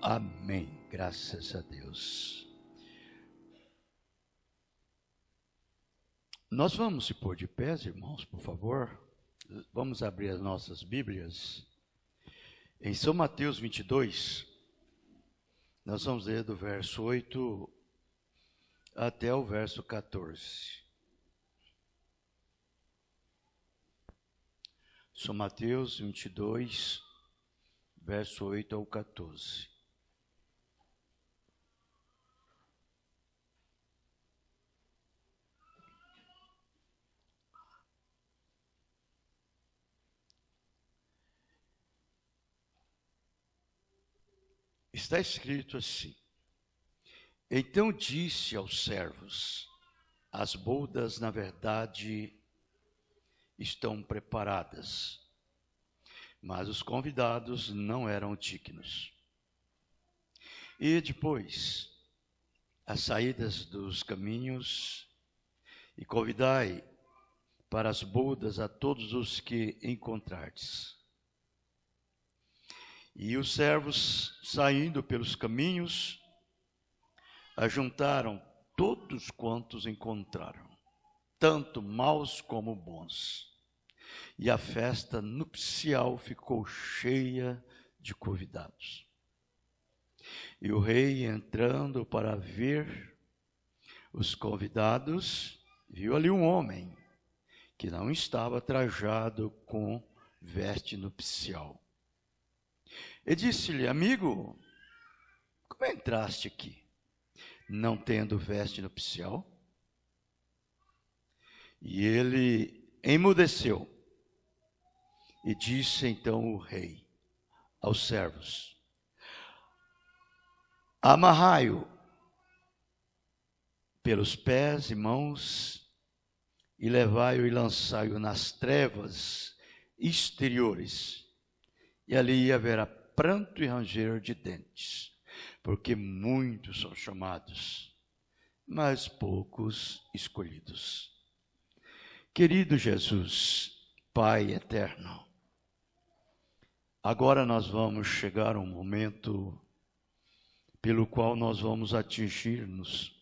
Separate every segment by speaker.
Speaker 1: Amém. Graças a Deus. Nós vamos se pôr de pés, irmãos, por favor. Vamos abrir as nossas Bíblias. Em São Mateus 22, nós vamos ler do verso 8 até o verso 14. São Mateus 22, verso 8 ao 14. Está escrito assim: Então disse aos servos: as bodas, na verdade, estão preparadas, mas os convidados não eram dignos. E depois, as saídas dos caminhos, e convidai para as bodas a todos os que encontrardes. E os servos, saindo pelos caminhos, ajuntaram todos quantos encontraram, tanto maus como bons. E a festa nupcial ficou cheia de convidados. E o rei, entrando para ver os convidados, viu ali um homem que não estava trajado com veste nupcial. E disse-lhe: amigo, como entraste aqui, não tendo veste nupcial? E ele emudeceu. E disse então o rei aos servos: amarrai-o pelos pés e mãos, e levai-o e lançai-o nas trevas exteriores, e ali haverá pranto e ranger de dentes, porque muitos são chamados, mas poucos escolhidos. Querido Jesus, Pai eterno, agora nós vamos chegar a um momento pelo qual nós vamos atingir-nos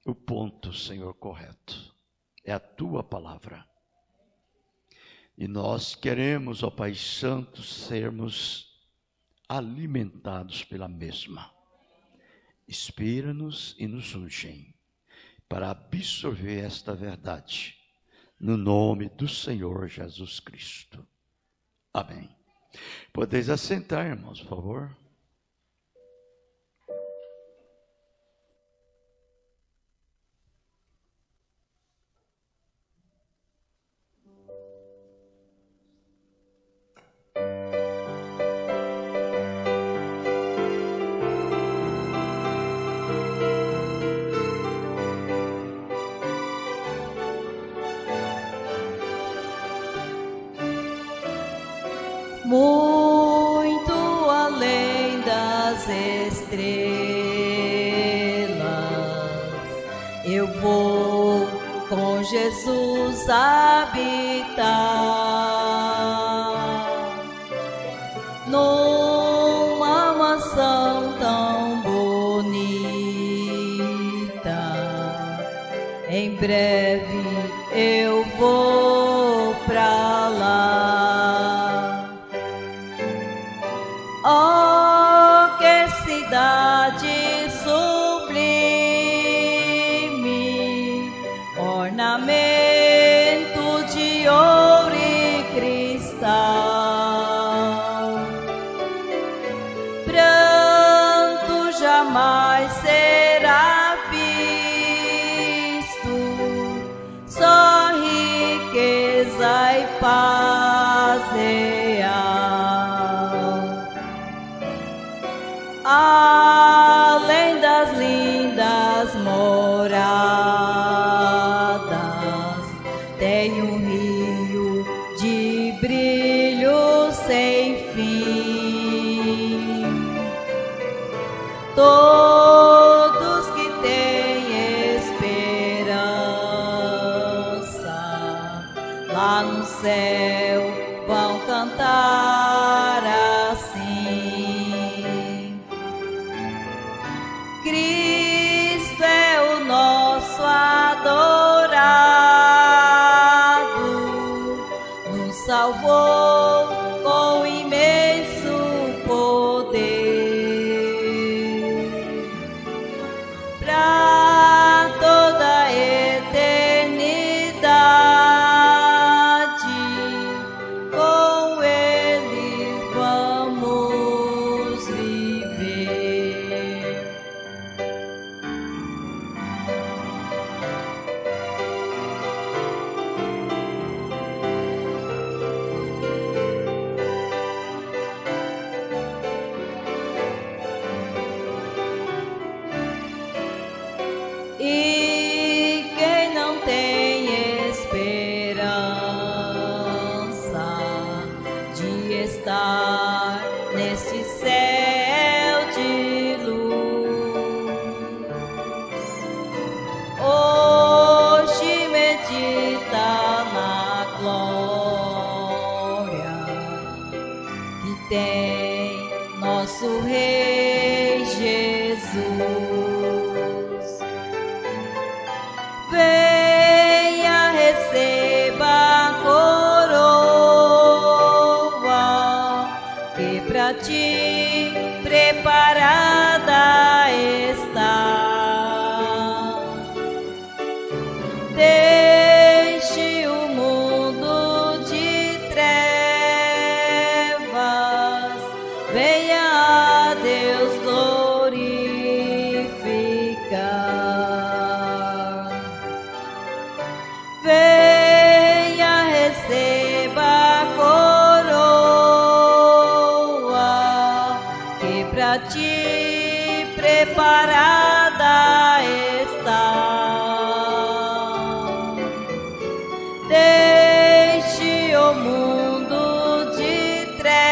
Speaker 1: o ponto, Senhor, correto. É a Tua palavra. E nós queremos, ó Pai Santo, sermos alimentados pela mesma. Inspira-nos e nos unge para absorver esta verdade, no nome do Senhor Jesus Cristo. Amém. Podeis assentar, irmãos, por favor.
Speaker 2: Muito além das estrelas, eu vou com Jesus habitar numa mansão tão bonita. Em breve eu vou pra lá. Oh, que cidade sublime, ornamento de ouro e cristal. Pranto jamais será visto, só riqueza e paz real. Além das lindas moradas, tem um rio de brilho sem fim. Todos que têm esperança lá no céu vão cantar assim: salvou com imenso poder. Pra toda a eternidade, com Ele vamos viver. E quem não tem esperança de estar neste céu de luz, hoje medita na glória que tem nosso Rei Jesus. Venha, receba a coroa que pra ti preparada está. Deixe o mundo de trevas, venha a Deus glorificar. Venha, receba a coroa que pra ti preparada está. Deixe o mundo de trevas,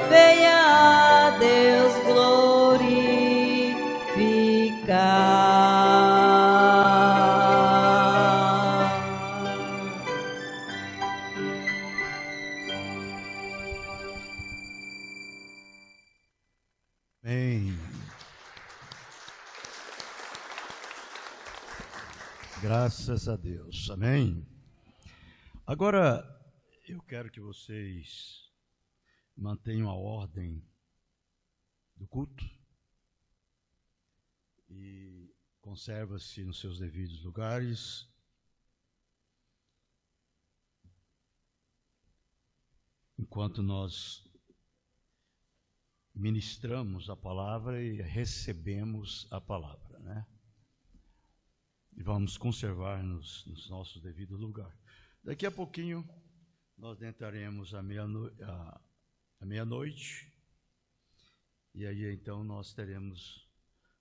Speaker 2: venha a Deus glorificar.
Speaker 1: Amém. Graças a Deus. Amém. Agora, eu quero que vocês mantenham a ordem do culto e conserva-se nos seus devidos lugares. Enquanto nós ministramos a palavra e recebemos a palavra, né? E vamos conservar nos nossos devidos lugares. Daqui a pouquinho nós entraremos à meia-noite, e aí então nós teremos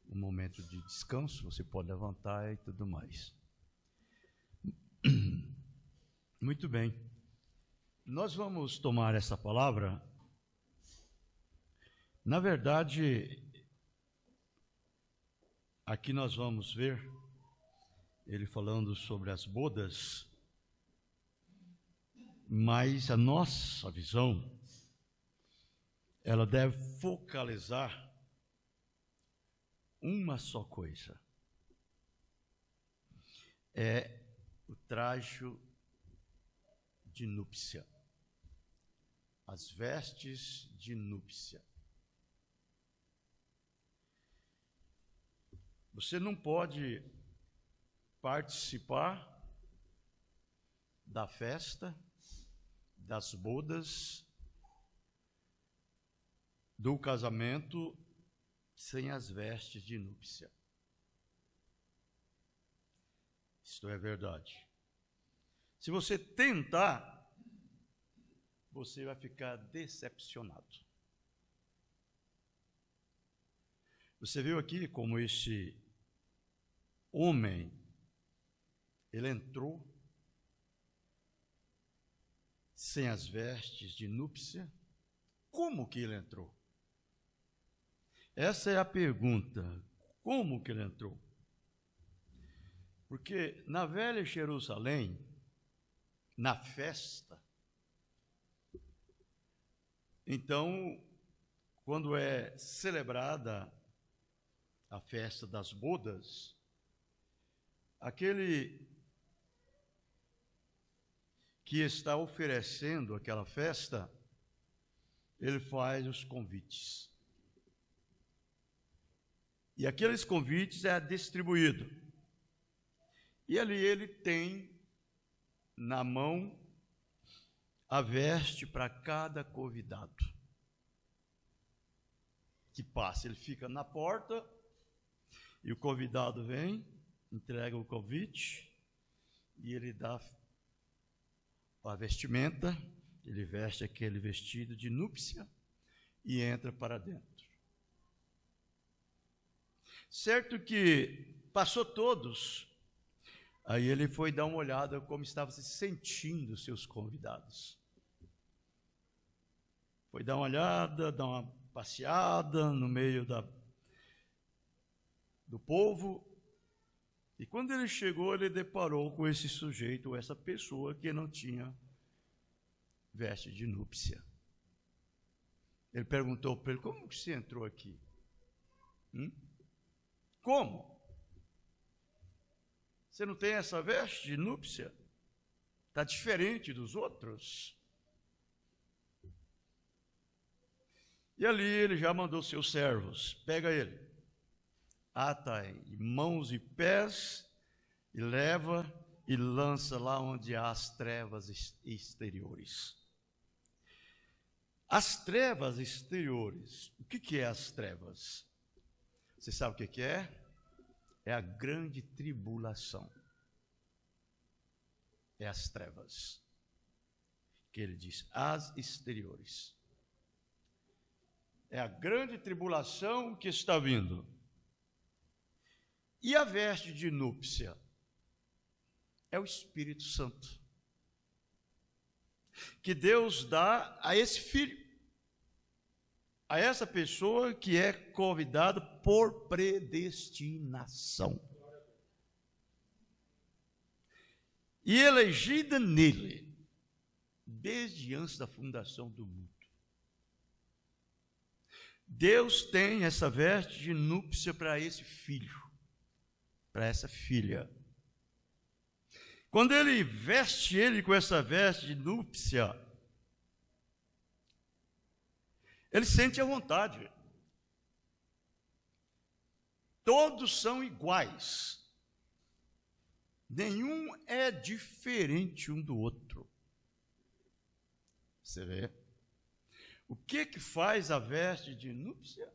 Speaker 1: um momento de descanso, você pode levantar e tudo mais. Muito bem. Nós vamos tomar essa palavra. Na verdade, aqui nós vamos ver ele falando sobre as bodas, mas a nossa visão, ela deve focalizar uma só coisa. É o traje de núpcia, as vestes de núpcia. Você não pode participar da festa, das bodas, do casamento, sem as vestes de núpcia. Isto é verdade. Se você tentar, você vai ficar decepcionado. Você viu aqui como esse homem, ele entrou sem as vestes de núpcia? Como que ele entrou? Essa é a pergunta. Como que ele entrou? Porque na velha Jerusalém, na festa, então, quando é celebrada a festa das bodas, aquele que está oferecendo aquela festa, ele faz os convites. E aqueles convites é distribuído. E ali ele tem na mão a veste para cada convidado que passa. Ele fica na porta e o convidado vem, entrega o convite e ele dá a vestimenta, ele veste aquele vestido de núpcia e entra para dentro. Certo que passou todos, aí ele foi dar uma olhada como estavam se sentindo os seus convidados. Foi dar uma olhada, dar uma passeada no meio do povo, e quando ele chegou, ele deparou com esse sujeito, essa pessoa que não tinha veste de núpcia. Ele perguntou para ele: como que você entrou aqui? Como? Você não tem essa veste de núpcia? Está diferente dos outros? E ali ele já mandou seus servos: pega ele, ata em mãos e pés, e leva e lança lá onde há as trevas exteriores. As trevas exteriores, o que é as trevas? Você sabe o que é? É a grande tribulação. É as trevas. Que ele diz, as exteriores. É a grande tribulação que está vindo. E a veste de núpcia? É o Espírito Santo, que Deus dá a esse filho, a essa pessoa que é convidada por predestinação e elegida nele desde antes da fundação do mundo. Deus tem essa veste de núpcia para esse filho, para essa filha. Quando ele veste ele com essa veste de núpcia, ele sente a vontade. Todos são iguais. Nenhum é diferente um do outro. Você vê? O que faz a veste de núpcia?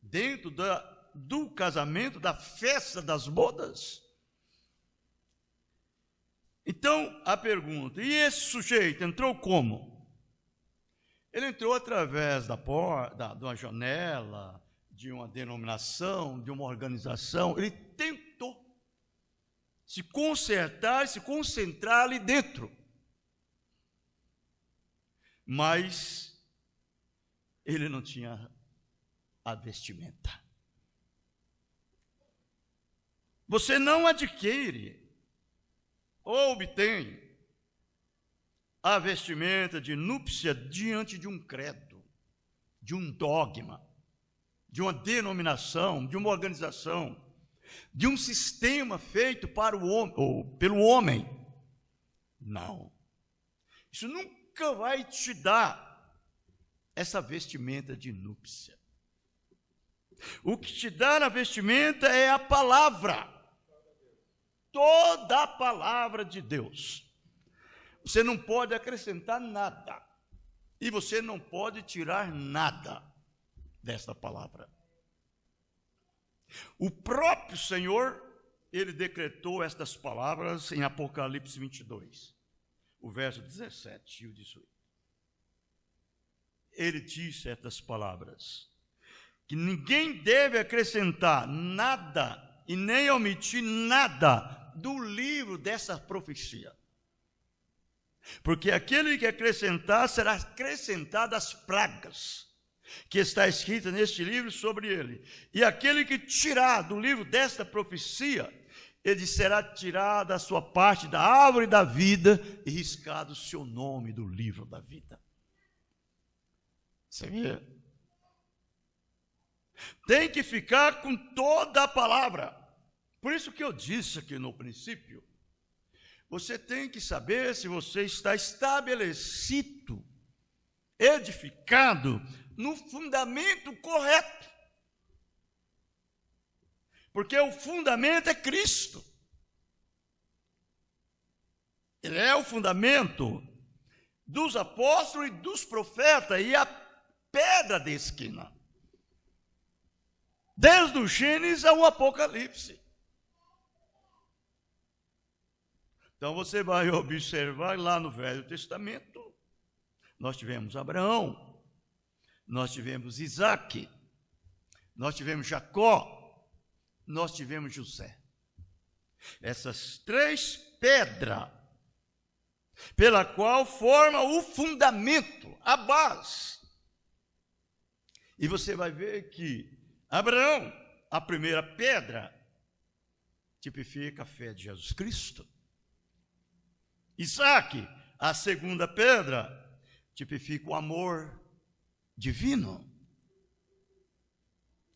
Speaker 1: Dentro do casamento, da festa das bodas? Então, a pergunta, e esse sujeito entrou como? Ele entrou através da porta, de uma janela, de uma denominação, de uma organização. Ele tentou se consertar, se concentrar ali dentro. Mas ele não tinha a vestimenta. Você não adquire ou obtém a vestimenta de núpcia diante de um credo, de um dogma, de uma denominação, de uma organização, de um sistema feito para o homem, ou pelo homem. Não. Isso nunca vai te dar essa vestimenta de núpcia. O que te dá a vestimenta é a palavra. Toda a palavra de Deus. Você não pode acrescentar nada. E você não pode tirar nada desta palavra. O próprio Senhor, ele decretou estas palavras em Apocalipse 22, o verso 17 e o 18. Ele disse estas palavras, que ninguém deve acrescentar nada e nem omitir nada do livro dessa profecia. Porque aquele que acrescentar, será acrescentado as pragas que está escrita neste livro sobre ele. E aquele que tirar do livro desta profecia, ele será tirado a sua parte da árvore da vida e riscado o seu nome do livro da vida. Você vê? Tem que ficar com toda a palavra. Por isso que eu disse aqui no princípio, você tem que saber se você está estabelecido, edificado no fundamento correto. Porque o fundamento é Cristo. Ele é o fundamento dos apóstolos e dos profetas e a pedra de esquina. Desde o Gênesis ao Apocalipse. Então você vai observar lá no Velho Testamento, nós tivemos Abraão, nós tivemos Isaac, nós tivemos Jacó, nós tivemos José. Essas três pedras, pela qual forma o fundamento, a base. E você vai ver que Abraão, a primeira pedra, tipifica a fé de Jesus Cristo. Isaac, a segunda pedra, tipifica o amor divino.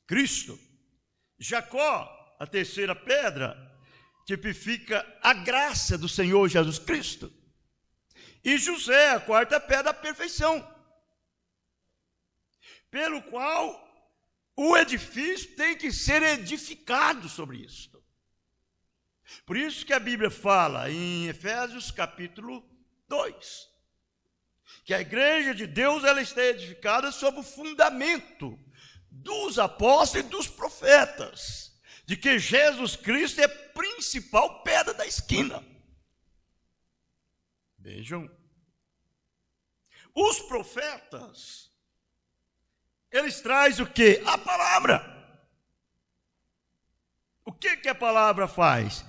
Speaker 1: Cristo. Jacó, a terceira pedra, tipifica a graça do Senhor Jesus Cristo. E José, a quarta pedra, a perfeição. Pelo qual o edifício tem que ser edificado sobre isso. Por isso que a Bíblia fala em Efésios capítulo 2, que a igreja de Deus ela está edificada sobre o fundamento dos apóstolos e dos profetas, de que Jesus Cristo é a principal pedra da esquina. Vejam, os profetas, eles trazem o quê? A palavra. O que a palavra faz?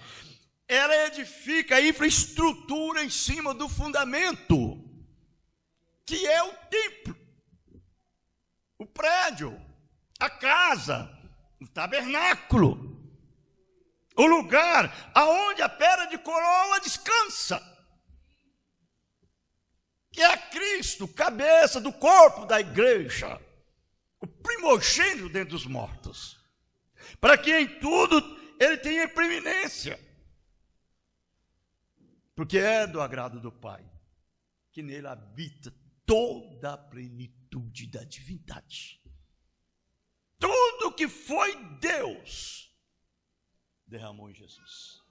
Speaker 1: Ela edifica a infraestrutura em cima do fundamento, que é o templo, o prédio, a casa, o tabernáculo, o lugar aonde a pedra de coroa descansa, que é Cristo, cabeça do corpo da igreja, o primogênito dentre os mortos, para que em tudo ele tenha preeminência, porque é do agrado do Pai, que nele habita toda a plenitude da divindade. Tudo que foi Deus derramou em Jesus.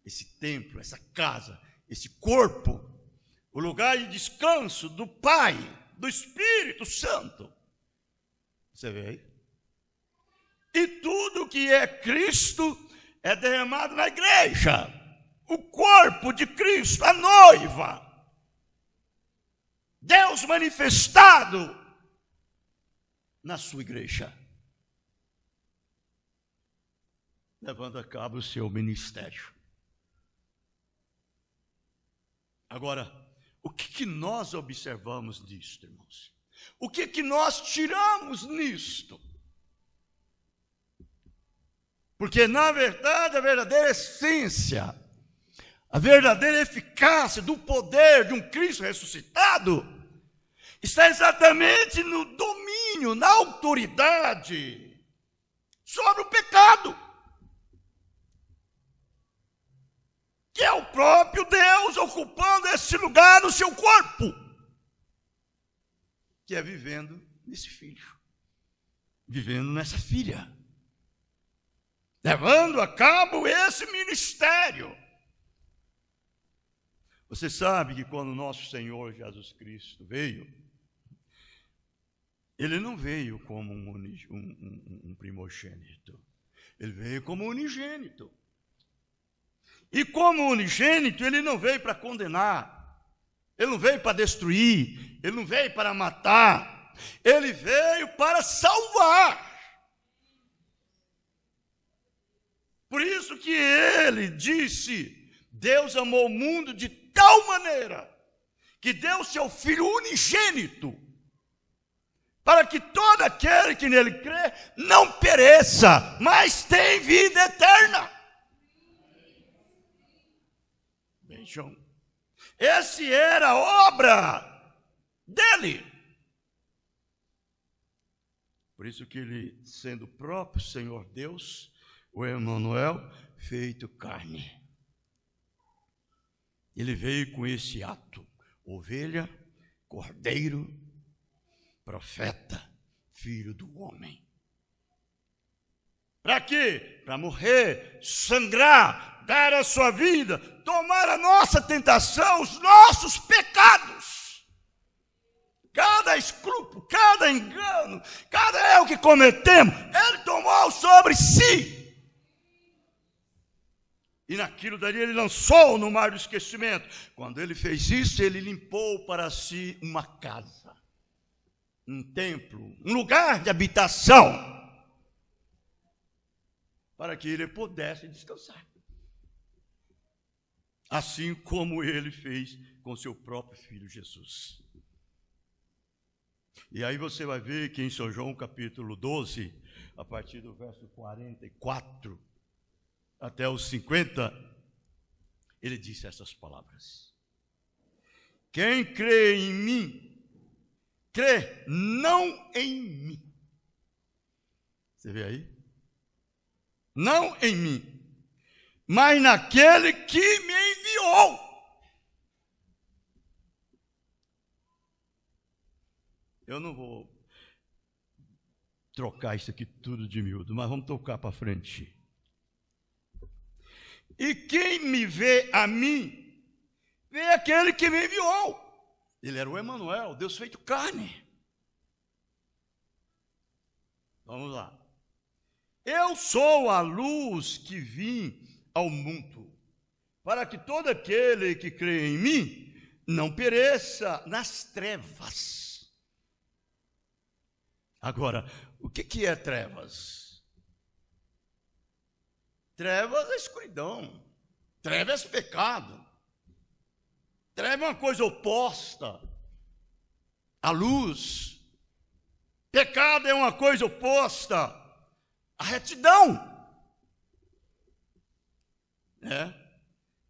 Speaker 1: Esse templo, essa casa, esse corpo, o lugar de descanso do Pai, do Espírito Santo. Você vê aí? E tudo que é Cristo é derramado na igreja, o corpo de Cristo, a noiva. Deus manifestado na sua igreja, levando a cabo o seu ministério. Agora, o que nós observamos nisto, irmãos? O que nós tiramos nisto? Porque, na verdade, a verdadeira essência, a verdadeira eficácia do poder de um Cristo ressuscitado está exatamente no domínio, na autoridade sobre o pecado, que é o próprio Deus ocupando esse lugar no seu corpo, que é vivendo nesse filho, vivendo nessa filha, levando a cabo esse ministério. Você sabe que quando o nosso Senhor Jesus Cristo veio, ele não veio como um primogênito, ele veio como unigênito. E como unigênito, ele não veio para condenar, ele não veio para destruir, ele não veio para matar, ele veio para salvar. Por isso que ele disse: Deus amou o mundo de tal maneira que deu seu Filho unigênito, para que todo aquele que nele crê não pereça, mas tenha vida eterna. Vejam, essa era a obra dele. Por isso que ele, sendo o próprio Senhor Deus, o Emanuel, feito carne. Ele veio com esse ato: ovelha, cordeiro, profeta, filho do homem. Para quê? Para morrer, sangrar, dar a sua vida, tomar a nossa tentação, os nossos pecados. Cada escrúpulo, cada engano, cada erro que cometemos, Ele tomou sobre si. E naquilo dali Ele lançou no mar do esquecimento. Quando Ele fez isso, Ele limpou para si uma casa, um templo, um lugar de habitação, para que Ele pudesse descansar. Assim como Ele fez com seu próprio Filho Jesus. E aí você vai ver que em São João capítulo 12, a partir do verso 44 até os 50, ele disse essas palavras: quem crê em mim, crê não em mim. Você vê aí? Não em mim, mas naquele que me enviou. Eu não vou trocar isso aqui tudo de miúdo, mas vamos tocar para frente. E quem me vê a mim, vê aquele que me enviou. Ele era o Emanuel, Deus feito carne. Vamos lá. Eu sou a luz que vim ao mundo, para que todo aquele que crê em mim não pereça nas trevas. Agora, o que é trevas? Trevas é escuridão, trevas é pecado, treva é uma coisa oposta à luz, pecado é uma coisa oposta à retidão.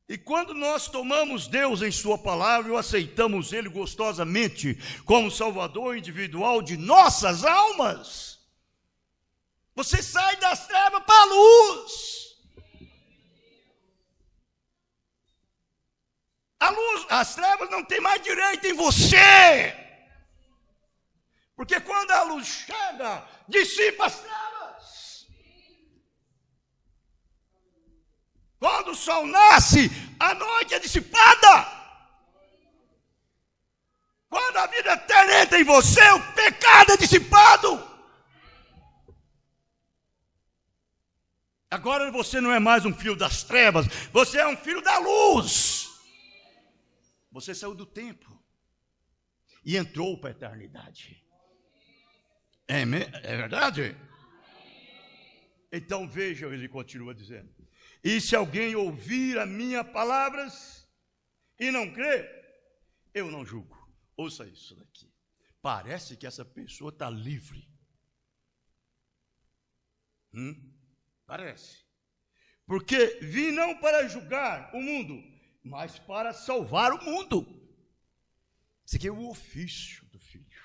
Speaker 1: E quando nós tomamos Deus em sua palavra e o aceitamos Ele gostosamente como Salvador individual de nossas almas, você sai das trevas para a luz. A luz, as trevas não têm mais direito em você. Porque quando a luz chega, dissipa as trevas. Quando o sol nasce, a noite é dissipada. Quando a vida eterna entra em você, o pecado é dissipado. Agora você não é mais um filho das trevas, você é um filho da luz. Você saiu do tempo e entrou para a eternidade. É verdade? Então veja, ele continua dizendo: e se alguém ouvir as minhas palavras e não crer, eu não julgo. Ouça isso daqui. Parece que essa pessoa está livre. Parece. Porque vim não para julgar o mundo, mas para salvar o mundo. Esse aqui é o ofício do Filho.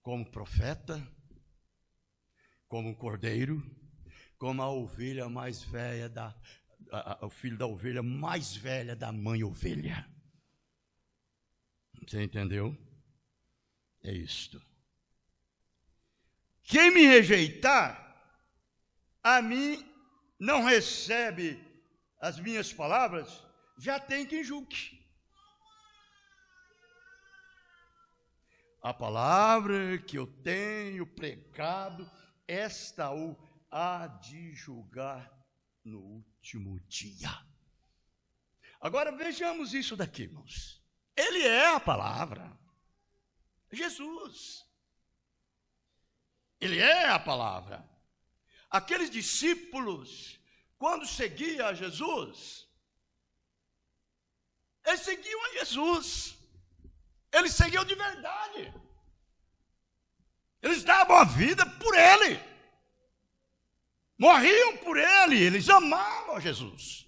Speaker 1: Como profeta, como cordeiro, como a ovelha mais velha, o filho da ovelha mais velha da mãe ovelha. Você entendeu? É isto. Quem me rejeitar, a mim não recebe as minhas palavras, já tem quem julgue. A palavra que eu tenho pregado, esta o há de julgar no último dia. Agora vejamos isso daqui, irmãos. Ele é a palavra. Jesus. Ele é a palavra. Aqueles discípulos, quando seguiam a Jesus, eles seguiam a Jesus. Eles seguiam de verdade. Eles davam a vida por Ele. Morriam por Ele. Eles amavam a Jesus.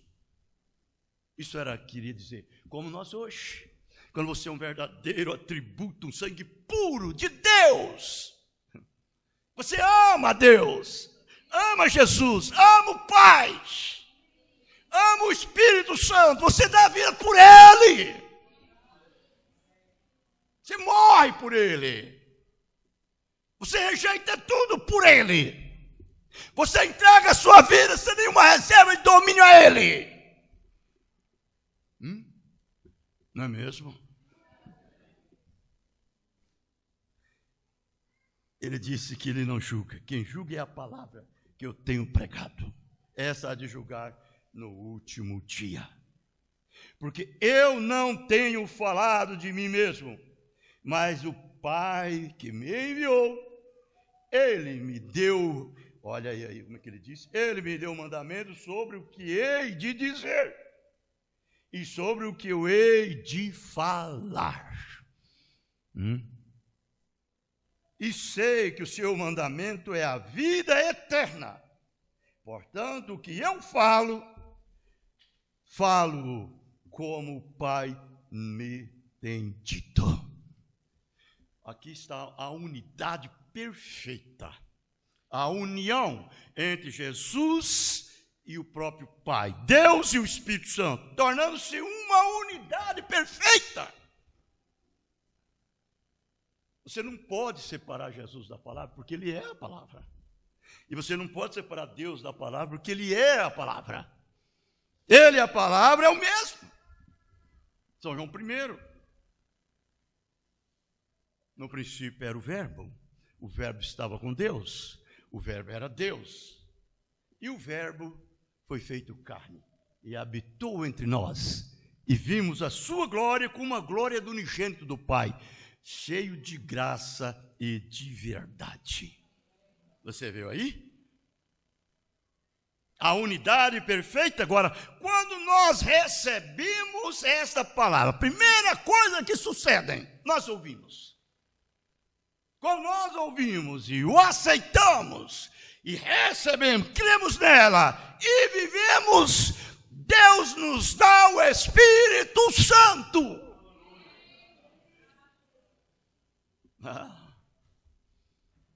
Speaker 1: Isso queria dizer, como nós hoje. Quando você é um verdadeiro atributo, um sangue puro de Deus. Você ama a Deus. Ama Jesus. Ama o Pai. ama o Espírito Santo, você dá a vida por Ele. Você morre por Ele. Você rejeita tudo por Ele. Você entrega a sua vida sem nenhuma reserva de domínio a Ele. Não é mesmo? Ele disse que Ele não julga. Quem julga é a palavra que eu tenho pregado. Essa há de julgar no último dia. Porque eu não tenho falado de mim mesmo, mas o Pai que me enviou, Ele me deu, olha aí como é que ele disse, Ele me deu mandamento sobre o que hei de dizer e sobre o que eu hei de falar. E sei que o seu mandamento é a vida eterna. Portanto, o que eu falo como o Pai me tem dito. Aqui está a unidade perfeita. A união entre Jesus e o próprio Pai. Deus e o Espírito Santo. Tornando-se uma unidade perfeita. Você não pode separar Jesus da palavra, porque Ele é a palavra. E você não pode separar Deus da palavra, porque Ele é a palavra. Ele e a palavra é o mesmo. São João 1. No princípio era o Verbo estava com Deus, o Verbo era Deus. E o Verbo foi feito carne e habitou entre nós. E vimos a sua glória como a glória do unigênito do Pai, cheio de graça e de verdade. Você viu aí? A unidade perfeita. Agora, quando nós recebemos esta palavra, a primeira coisa que sucede, nós ouvimos. Quando nós ouvimos e o aceitamos, e recebemos, cremos nela, e vivemos, Deus nos dá o Espírito Santo.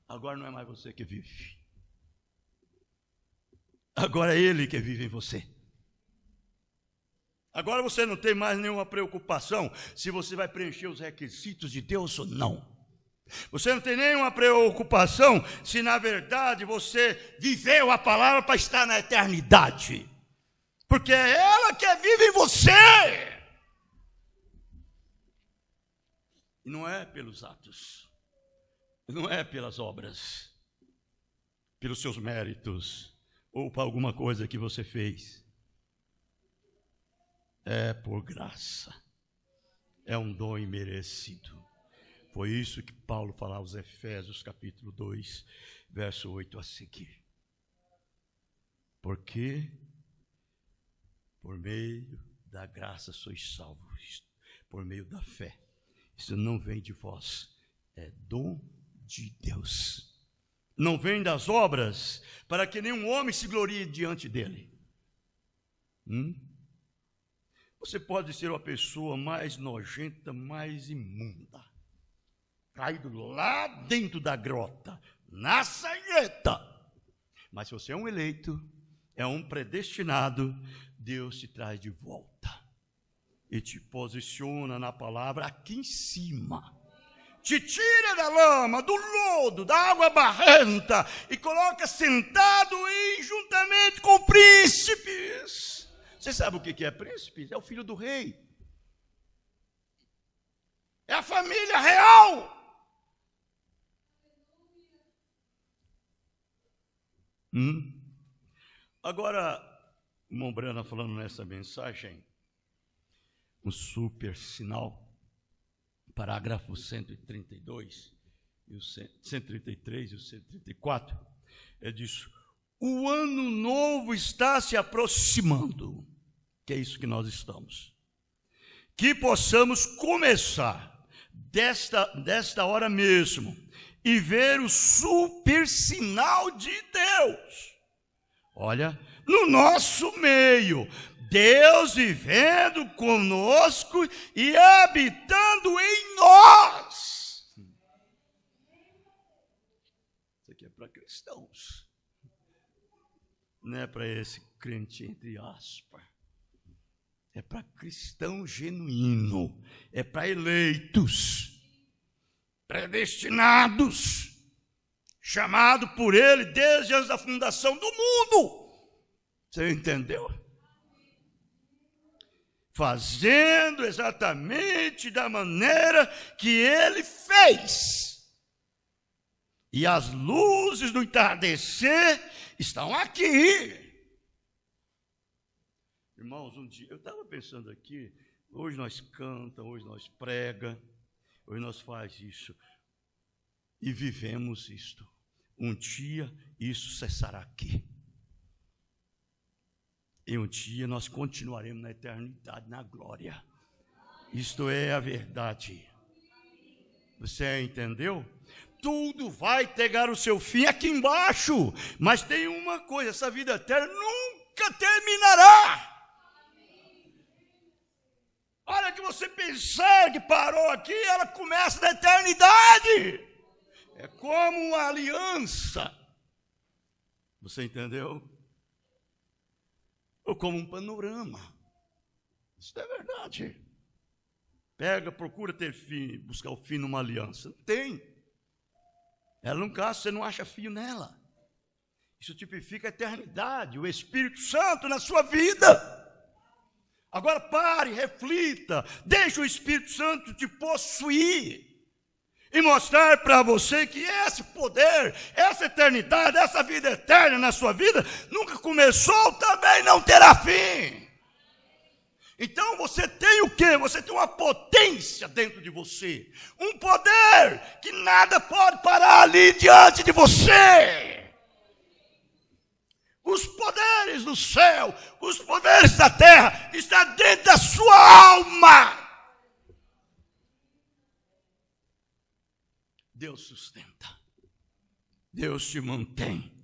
Speaker 1: Agora não é mais você que vive. Agora é Ele que vive em você. Agora você não tem mais nenhuma preocupação se você vai preencher os requisitos de Deus ou não. Você não tem nenhuma preocupação se na verdade você viveu a palavra para estar na eternidade. Porque é ela que vive em você. E não é pelos atos. Não é pelas obras. Pelos seus méritos. Ou para alguma coisa que você fez. É por graça. É um dom imerecido. Foi isso que Paulo falava aos Efésios, capítulo 2, verso 8 a seguir. Porque por meio da graça sois salvos, por meio da fé. Isso não vem de vós, é dom de Deus. Não vem das obras, para que nenhum homem se glorie diante dele. Você pode ser uma pessoa mais nojenta, mais imunda, caído lá dentro da grota, na sangrenta. Mas se você é um eleito, é um predestinado, Deus te traz de volta e te posiciona na palavra aqui em cima. Te tira da lama, do lodo, da água barrenta e coloca sentado e juntamente com príncipes. Você sabe o que é príncipe? É o filho do rei. É a família real. Agora, o irmão Brana falando nessa mensagem, um super sinal, parágrafo 132, e o 133 e o 134, ele diz: o ano novo está se aproximando, que é isso que nós estamos, que possamos começar desta hora mesmo, e ver o super sinal de Deus. Olha, no nosso meio, Deus vivendo conosco e habitando em nós. Isso aqui é para cristãos. Não é para esse crente entre aspas. é para cristão genuíno, é para eleitos, predestinados, chamado por Ele desde antes da fundação do mundo. Você entendeu? Fazendo exatamente da maneira que Ele fez. E as luzes do entardecer estão aqui. Irmãos, um dia, eu estava pensando aqui, hoje nós canta, hoje nós prega, hoje nós faz isso. E vivemos isto. Um dia isso cessará aqui. E um dia nós continuaremos na eternidade, na glória. Isto é a verdade. Você entendeu? Tudo vai pegar o seu fim aqui embaixo. Mas tem uma coisa, essa vida eterna nunca terminará. A hora que você pensar que parou aqui, ela começa na eternidade. É como uma aliança. Você entendeu? Ou como um panorama. Isso é verdade. Pega, procura ter fim, buscar o fim numa aliança. Não tem. Ela não caso, você não acha fio nela. Isso tipifica a eternidade, o Espírito Santo na sua vida. Agora pare, reflita, deixe o Espírito Santo te possuir e mostrar para você que esse poder, essa eternidade, essa vida eterna na sua vida nunca começou, também não terá fim. Então você tem o quê? Você tem uma potência dentro de você, um poder que nada pode parar ali diante de você. Os poderes do céu, os poderes da terra, estão dentro da sua alma. Deus sustenta. Deus te mantém.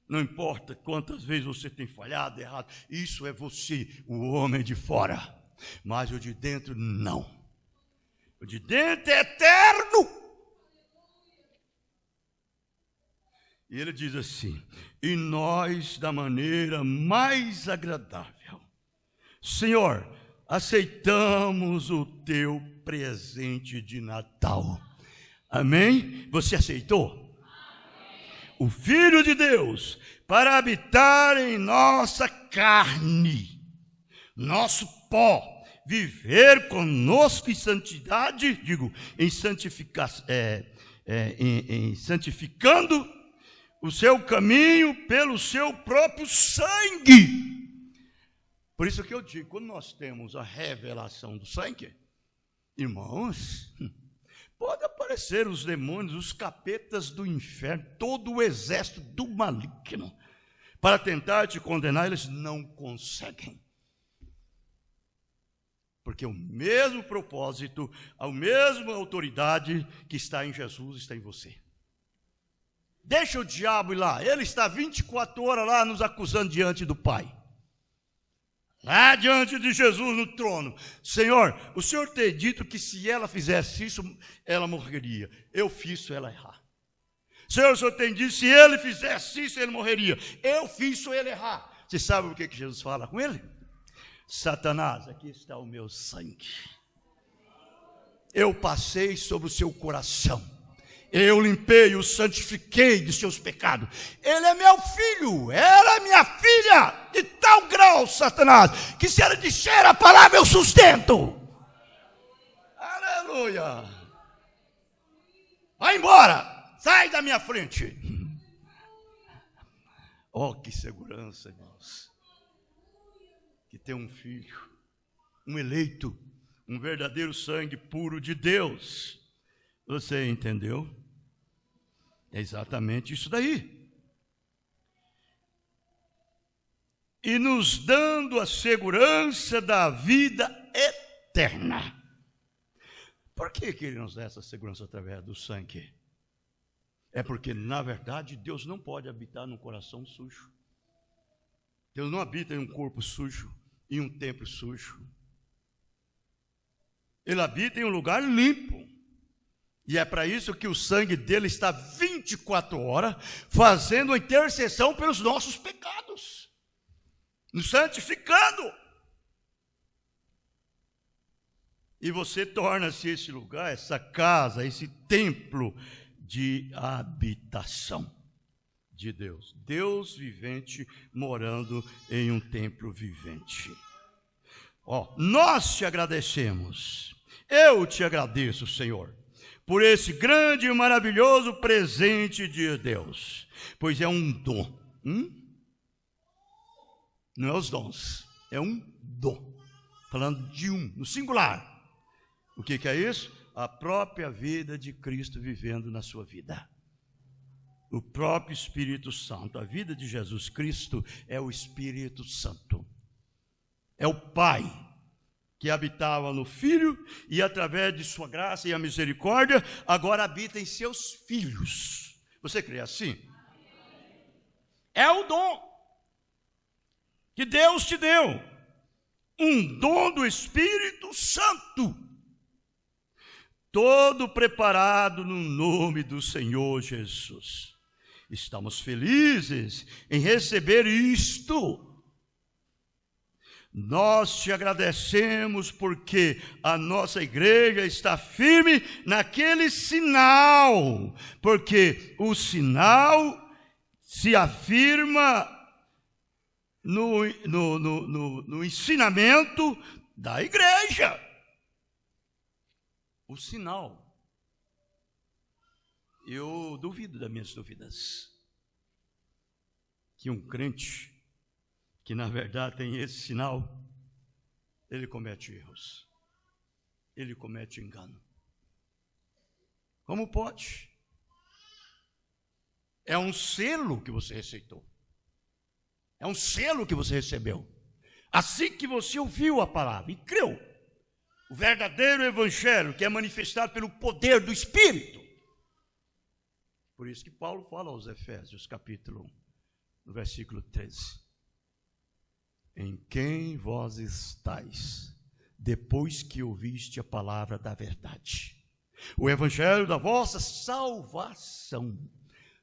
Speaker 1: Não importa quantas vezes você tem falhado, errado. Isso é você, o homem de fora. Mas o de dentro, não. O de dentro é eterno. E ele diz assim: e nós da maneira mais agradável, Senhor, aceitamos o teu presente de Natal. Amém? Você aceitou? Amém. O Filho de Deus para habitar em nossa carne, nosso pó, viver conosco em santidade, santificando o seu caminho pelo seu próprio sangue. Por isso que eu digo, quando nós temos a revelação do sangue, irmãos, pode aparecer os demônios, os capetas do inferno, todo o exército do maligno, para tentar te condenar, eles não conseguem. Porque o mesmo propósito, a mesma autoridade que está em Jesus está em você. Deixa o diabo ir lá, ele está 24 horas lá nos acusando diante do Pai. Lá diante de Jesus no trono. Senhor, o Senhor tem dito que se ela fizesse isso, ela morreria. Eu fiz ela errar. Senhor, o Senhor tem dito, se ele fizesse isso, ele morreria. Eu fiz ele errar. Você sabe o que Jesus fala com ele? Satanás, aqui está o meu sangue. Eu passei sobre o seu coração. Eu limpei, o santifiquei de seus pecados. Ele é meu filho, ela é minha filha, de tal grau, Satanás, que se ela disser a palavra, eu sustento. Aleluia. Vai embora, sai da minha frente. Oh, que segurança, irmãos. Que tem um filho, um eleito, um verdadeiro sangue puro de Deus. Você entendeu? É exatamente isso daí. E nos dando a segurança da vida eterna. Por que ele nos dá essa segurança através do sangue? É porque, na verdade, Deus não pode habitar num coração sujo. Deus não habita em um corpo sujo, em um templo sujo. Ele habita em um lugar limpo. E é para isso que o sangue dele está 24 horas fazendo a intercessão pelos nossos pecados, nos santificando. E você torna-se esse lugar, essa casa, esse templo de habitação de Deus. Deus vivente morando em um templo vivente. Nós te agradecemos. Eu te agradeço, Senhor, por esse grande e maravilhoso presente de Deus. Pois é um dom. Não é os dons, é um dom. Falando de um, no singular. O que é isso? A própria vida de Cristo vivendo na sua vida. O próprio Espírito Santo. A vida de Jesus Cristo é o Espírito Santo. É o Pai que habitava no Filho e através de sua graça e a misericórdia, agora habita em seus filhos. Você crê assim? É o dom que Deus te deu. Um dom do Espírito Santo. Todo preparado no nome do Senhor Jesus. Estamos felizes em receber isto. Nós te agradecemos porque a nossa igreja está firme naquele sinal, porque o sinal se afirma no ensinamento da igreja. O sinal. Eu duvido das minhas dúvidas que um crente que na verdade tem esse sinal, ele comete erros, ele comete engano. Como pode? É um selo que você receitou, é um selo que você recebeu, assim que você ouviu a palavra e creu, o verdadeiro evangelho que é manifestado pelo poder do Espírito. Por isso que Paulo fala aos Efésios, capítulo 1, no versículo 13. Em quem vós estáis, depois que ouviste a palavra da verdade, o evangelho da vossa salvação.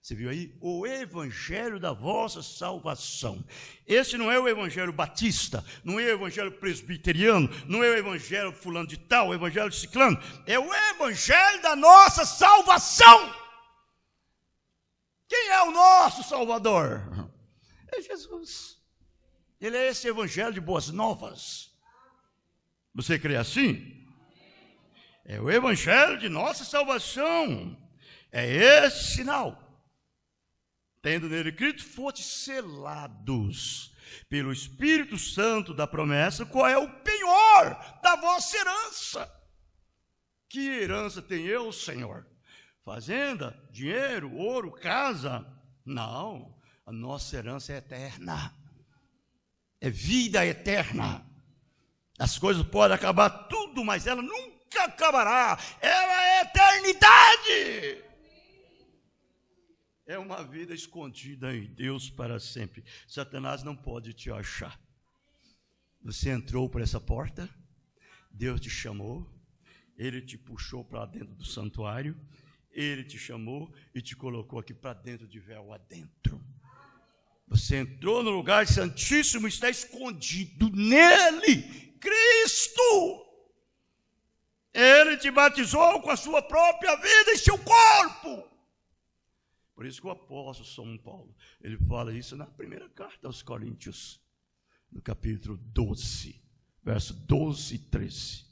Speaker 1: Você viu aí? O evangelho da vossa salvação. Esse não é o evangelho batista, não é o evangelho presbiteriano, não é o evangelho fulano de tal, o evangelho de ciclano. É o evangelho da nossa salvação. Quem é o nosso Salvador? É Jesus. Ele é esse evangelho de boas novas. Você crê assim? É o evangelho de nossa salvação. É esse sinal. Tendo nele Cristo, fostes selados pelo Espírito Santo da promessa, qual é o penhor da vossa herança. Que herança tem eu, Senhor? Fazenda, dinheiro, ouro, casa? Não, a nossa herança é eterna. É vida eterna. As coisas podem acabar tudo, mas ela nunca acabará. Ela é eternidade. É uma vida escondida em Deus para sempre. Satanás não pode te achar. Você entrou por essa porta, Deus te chamou, Ele te puxou para dentro do santuário, Ele te chamou e te colocou aqui para dentro de véu adentro. Você entrou no lugar santíssimo, está escondido nele, Cristo. Ele te batizou com a sua própria vida e seu corpo. Por isso que o apóstolo São Paulo, ele fala isso na primeira carta aos Coríntios, no capítulo 12, verso 12 e 13.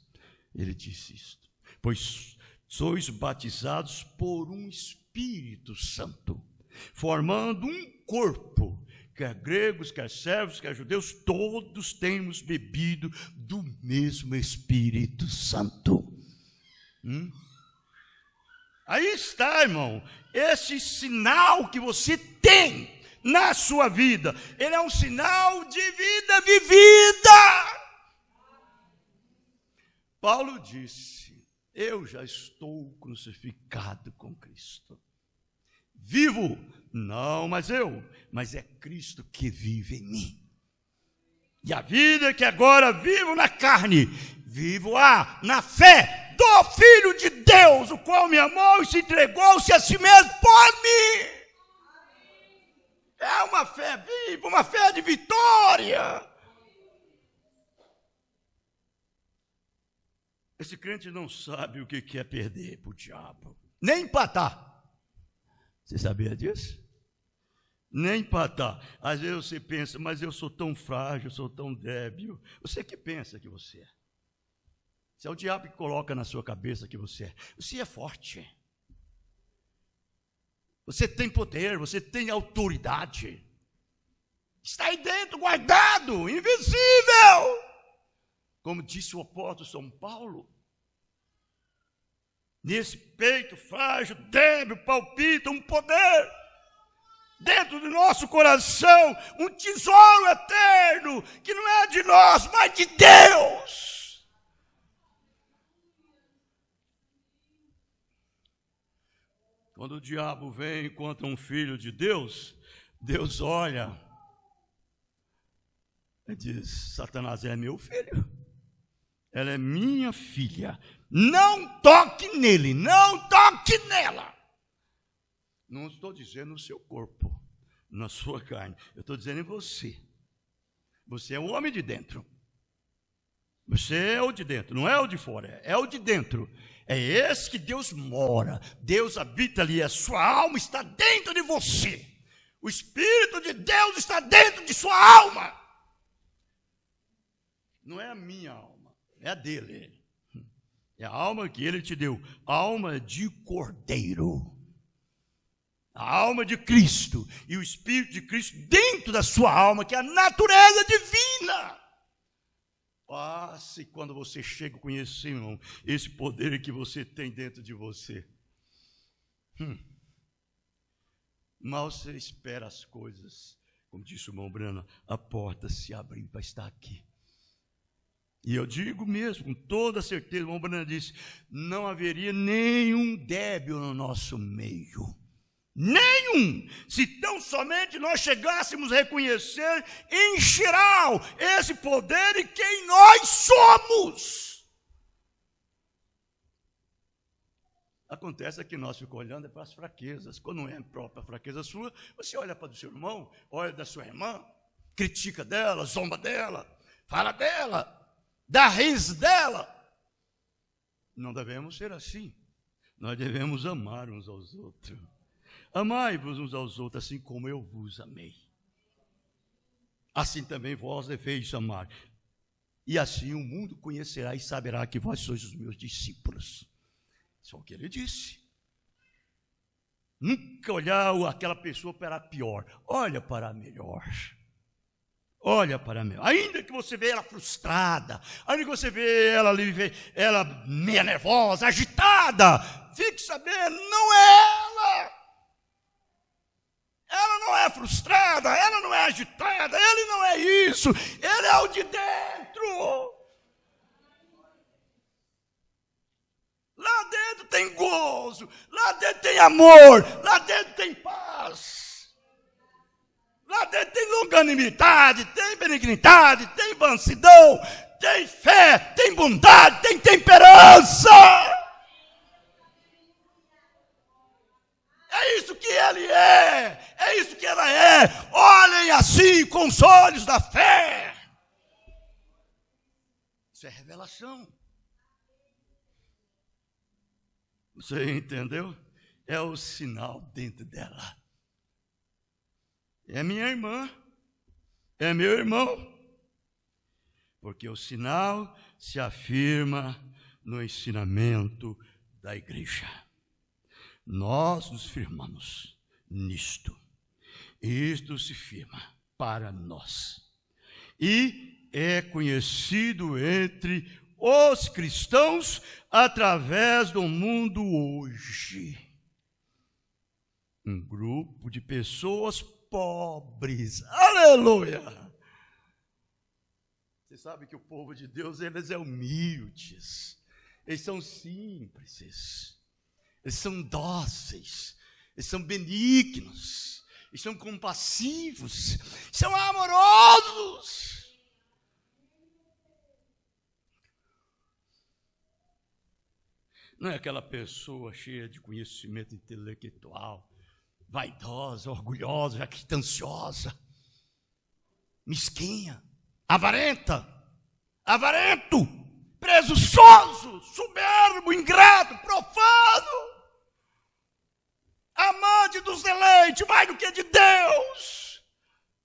Speaker 1: Ele disse isto: pois sois batizados por um Espírito Santo, formando um corpo, quer gregos, quer servos, quer judeus, todos temos bebido do mesmo Espírito Santo. Aí está, irmão, esse sinal que você tem na sua vida, ele é um sinal de vida vivida. Paulo disse: eu já estou crucificado com Cristo. Vivo, não mais eu, mas é Cristo que vive em mim. E a vida que agora vivo na carne, vivo na fé do Filho de Deus, o qual me amou e se entregou-se a si mesmo por mim. É uma fé viva, uma fé de vitória. Esse crente não sabe o que é perder para o diabo, nem empatar. Você sabia disso? Nem empatar. Às vezes você pensa, mas eu sou tão frágil, sou tão débil. Você que pensa que você é. Se é o diabo que coloca na sua cabeça que você é. Você é forte. Você tem poder, você tem autoridade. Está aí dentro, guardado, invisível. Como disse o apóstolo São Paulo. Nesse peito frágil, débil, palpita um poder. Dentro do nosso coração, um tesouro eterno, que não é de nós, mas de Deus. Quando o diabo vem contra um filho de Deus, Deus olha e diz: Satanás é meu filho, ela é minha filha, não toque nele, não toque nela. Não estou dizendo no seu corpo, na sua carne. Eu estou dizendo em você. Você é o homem de dentro. Você é o de dentro, não é o de fora, é o de dentro. É esse que Deus mora. Deus habita ali, a sua alma está dentro de você. O Espírito de Deus está dentro de sua alma. Não é a minha alma, é a dele. É a alma que ele te deu, alma de cordeiro. A alma de Cristo e o Espírito de Cristo dentro da sua alma, que é a natureza divina. Passe quando você chega a conhecer, irmão, esse poder que você tem dentro de você. Mal você espera as coisas, como disse o irmão Brana, a porta se abriu para estar aqui. E eu digo mesmo, com toda certeza, o irmão Brana disse, não haveria nenhum débil no nosso meio. Nenhum, se tão somente nós chegássemos a reconhecer em geral esse poder e quem nós somos. Acontece que nós ficamos olhando para as fraquezas. Quando não é a própria fraqueza sua, você olha para o seu irmão, olha da sua irmã, critica dela, zomba dela, fala dela, dá riso dela. Não devemos ser assim. Nós devemos amar uns aos outros. Amai-vos uns aos outros, assim como eu vos amei. Assim também vós deveis amar. E assim o mundo conhecerá e saberá que vós sois os meus discípulos. Isso é o que ele disse. Nunca olhar aquela pessoa para a pior. Olha para a melhor. Olha para a melhor. Ainda que você vê ela frustrada, ainda que você vê ela ali, ela meia nervosa, agitada, fique sabendo, não é ela. Ela não é frustrada, ela não é agitada, ele não é isso, ele é o de dentro. Lá dentro tem gozo, lá dentro tem amor, lá dentro tem paz. Lá dentro tem longanimidade, tem benignidade, tem mansidão, tem fé, tem bondade, tem temperança. É isso que ele é isso que ela é. Olhem assim com os olhos da fé. Isso é revelação. Você entendeu? É o sinal dentro dela. É minha irmã, é meu irmão. Porque o sinal se afirma no ensinamento da igreja. Nós nos firmamos nisto. Isto se firma para nós. E é conhecido entre os cristãos através do mundo hoje. Um grupo de pessoas pobres. Aleluia! Você sabe que o povo de Deus, eles são humildes. Eles são simples. Eles são dóceis, eles são benignos, eles são compassivos, são amorosos. Não é aquela pessoa cheia de conhecimento intelectual, vaidosa, orgulhosa, jactanciosa, mesquinha, avarenta, avarento, presunçoso, soberbo, ingrato, profano, amante dos deleites mais do que de Deus.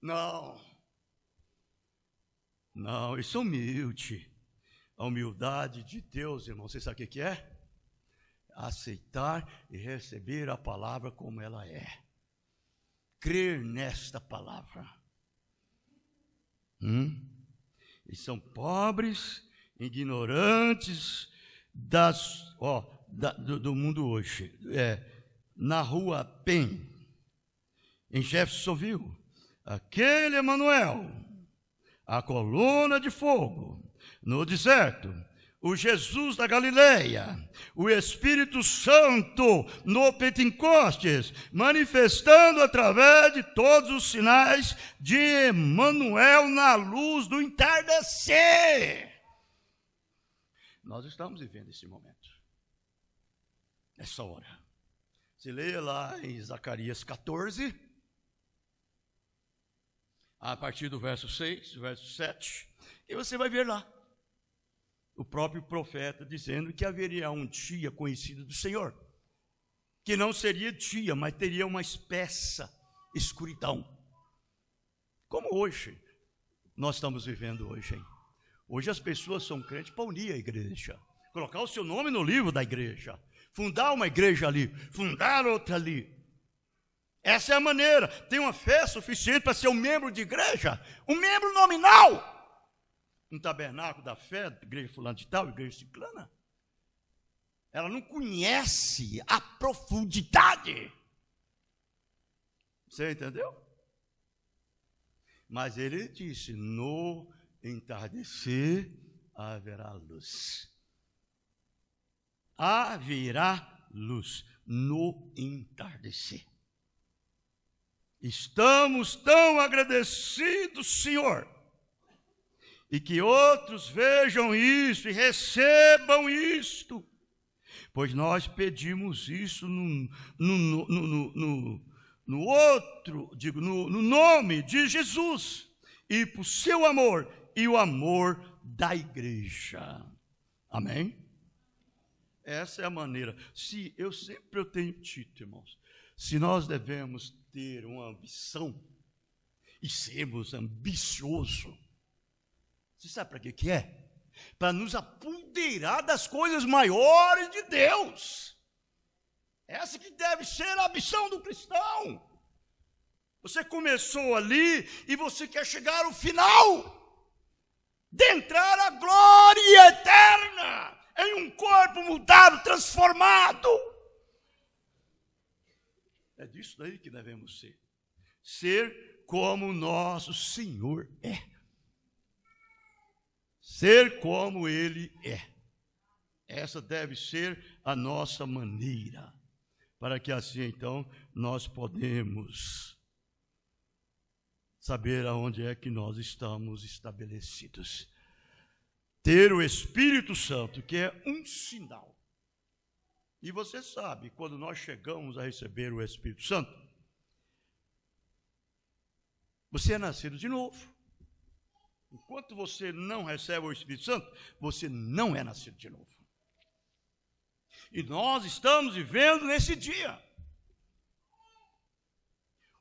Speaker 1: Não, isso é humilde. A humildade de Deus, irmão, você sabe o que é? Aceitar e receber a palavra como ela é. Crer nesta palavra. Eles são pobres, ignorantes do mundo hoje. Na rua Penn, em Jeffersonville, aquele Emanuel, a coluna de fogo, no deserto, o Jesus da Galileia, o Espírito Santo no Pentecostes, manifestando através de todos os sinais de Emanuel na luz do entardecer. Nós estamos vivendo esse momento, essa hora. Você leia lá em Zacarias 14, a partir do verso 6, verso 7, e você vai ver lá o próprio profeta dizendo que haveria um dia conhecido do Senhor, que não seria dia, mas teria uma espessa escuridão, como hoje nós estamos vivendo hoje, hein? Hoje as pessoas são crentes para unir a igreja, colocar o seu nome no livro da igreja, fundar uma igreja ali, fundar outra ali. Essa é a maneira. Tem uma fé suficiente para ser um membro de igreja, um membro nominal. Um tabernáculo da fé, igreja fulana de tal, igreja ciclana. Ela não conhece a profundidade. Você entendeu? Mas ele disse, no entardecer haverá luz. Haverá luz no entardecer. Estamos tão agradecidos, Senhor, e que outros vejam isso e recebam isto, pois nós pedimos isso no nome de Jesus, e por seu amor e o amor da igreja. Amém? Essa é a maneira. Se eu tenho dito, irmãos, se nós devemos ter uma ambição e sermos ambiciosos, você sabe para que é? Para nos apoderar das coisas maiores de Deus. Essa que deve ser a ambição do cristão. Você começou ali e você quer chegar ao final, de entrar à glória eterna, em um corpo mudado, transformado. É disso daí que devemos ser. Ser como nosso Senhor é. Ser como Ele é. Essa deve ser a nossa maneira, para que assim então nós podemos saber aonde é que nós estamos estabelecidos. Ter o Espírito Santo, que é um sinal. E você sabe, quando nós chegamos a receber o Espírito Santo, você é nascido de novo. Enquanto você não recebe o Espírito Santo, você não é nascido de novo. E nós estamos vivendo nesse dia.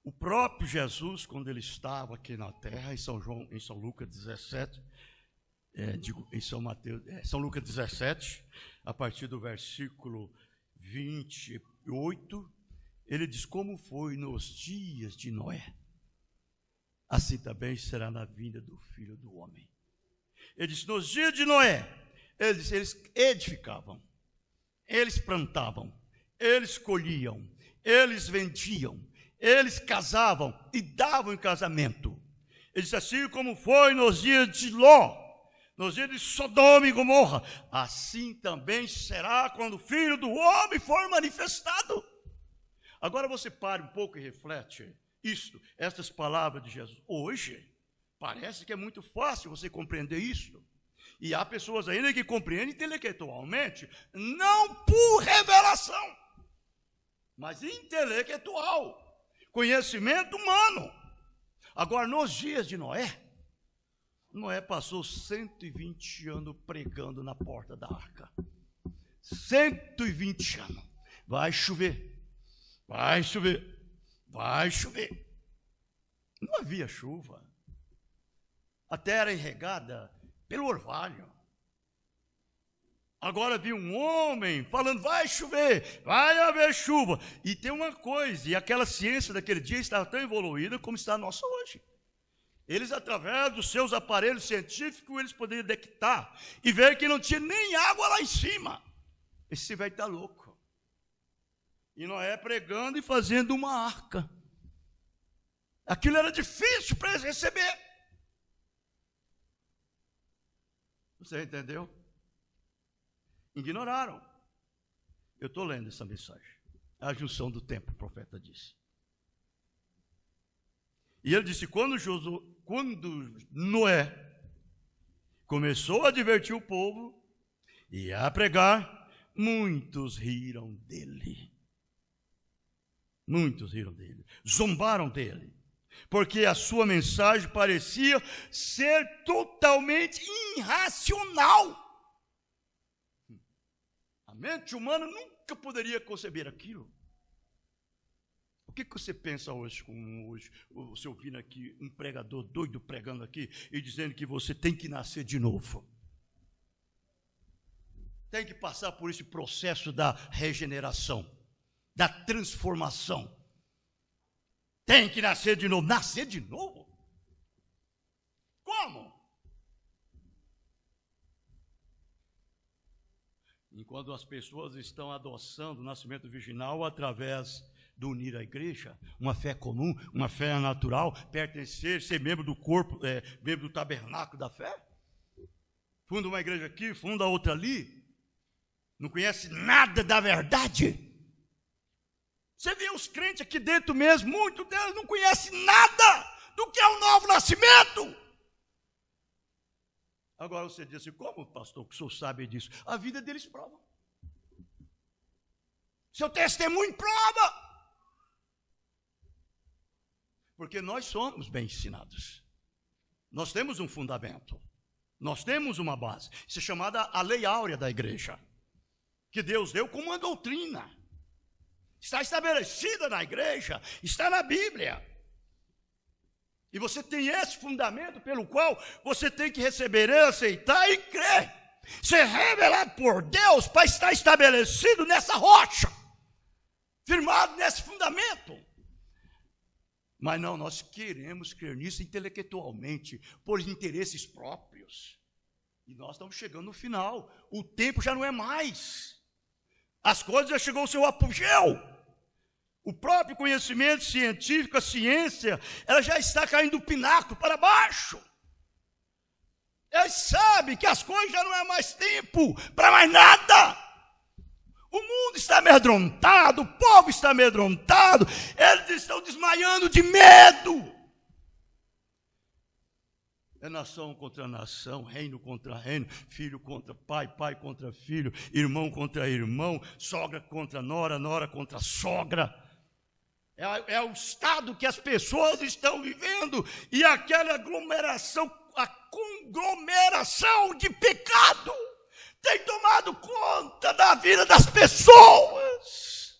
Speaker 1: O próprio Jesus, quando ele estava aqui na terra, em São Lucas 17, São Lucas 17, a partir do versículo 28, ele diz, como foi nos dias de Noé, assim também será na vinda do Filho do Homem. Ele diz, nos dias de Noé, eles edificavam, eles plantavam, eles colhiam, eles vendiam, eles casavam e davam em casamento. Ele diz, assim como foi nos dias de Ló, nos dias de Sodoma e Gomorra, assim também será quando o Filho do Homem for manifestado. Agora você para um pouco e reflete estas palavras de Jesus. Hoje, parece que é muito fácil você compreender isso. E há pessoas ainda que compreendem intelectualmente, não por revelação, mas intelectual, conhecimento humano. Agora, nos dias de Noé, Noé passou 120 anos pregando na porta da arca. 120 anos. Vai chover, vai chover, vai chover. Não havia chuva. A terra irrigada pelo orvalho. Agora vi um homem falando, vai chover, vai haver chuva. E tem uma coisa, e aquela ciência daquele dia estava tão evoluída como está a nossa hoje. Eles, através dos seus aparelhos científicos, eles poderiam detectar e ver que não tinha nem água lá em cima. Esse velho está louco. E Noé pregando e fazendo uma arca. Aquilo era difícil para eles receber. Você entendeu? Ignoraram. Eu estou lendo essa mensagem. A junção do tempo, o profeta disse. E ele disse, quando Noé começou a advertir o povo e a pregar, muitos riram dele. Muitos riram dele. Zombaram dele. Porque a sua mensagem parecia ser totalmente irracional. A mente humana nunca poderia conceber aquilo. O que você pensa hoje, você ouvindo aqui um pregador doido pregando aqui e dizendo que você tem que nascer de novo? Tem que passar por esse processo da regeneração, da transformação. Tem que nascer de novo. Nascer de novo? Como? Enquanto as pessoas estão adoçando o nascimento virginal através de unir a igreja, uma fé comum, uma fé natural, pertencer, ser membro do corpo, membro do tabernáculo da fé. Funda uma igreja aqui, funda outra ali, não conhece nada da verdade. Você vê os crentes aqui dentro mesmo, muitos deles não conhecem nada do que é o novo nascimento. Agora você diz assim, como, pastor, que o senhor sabe disso? A vida deles prova. Seu testemunho prova. Porque nós somos bem ensinados. Nós temos um fundamento. Nós temos uma base. Isso é chamada a lei áurea da igreja. Que Deus deu como uma doutrina. Está estabelecida na igreja. Está na Bíblia. E você tem esse fundamento pelo qual você tem que receber, aceitar e crer. Ser revelado por Deus para estar estabelecido nessa rocha. Firmado nesse fundamento. Mas não, nós queremos crer nisso intelectualmente, por interesses próprios. E nós estamos chegando no final. O tempo já não é mais. As coisas já chegou ao seu apogeu. O próprio conhecimento científico, a ciência, ela já está caindo do pináculo para baixo. Eles sabem que as coisas já não é mais tempo para mais nada. O mundo está amedrontado, o povo está amedrontado, eles estão desmaiando de medo. É nação contra nação, reino contra reino, filho contra pai, pai contra filho, irmão contra irmão, sogra contra nora, nora contra sogra. É o estado que as pessoas estão vivendo e aquela aglomeração, a conglomeração de pecado tem tomado conta da vida das pessoas.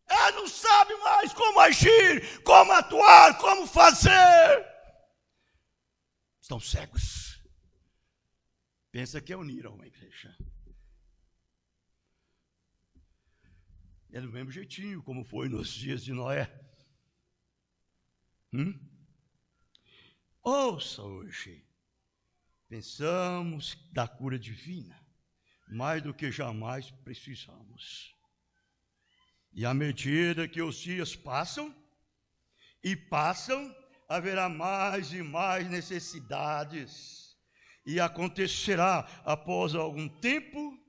Speaker 1: Ela não sabe mais como agir, como atuar, como fazer. Estão cegos. Pensa que uniram uma igreja. É do mesmo jeitinho como foi nos dias de Noé. Ouça hoje. Pensamos da cura divina, mais do que jamais precisamos. E à medida que os dias passam, haverá mais e mais necessidades. E acontecerá, após algum tempo,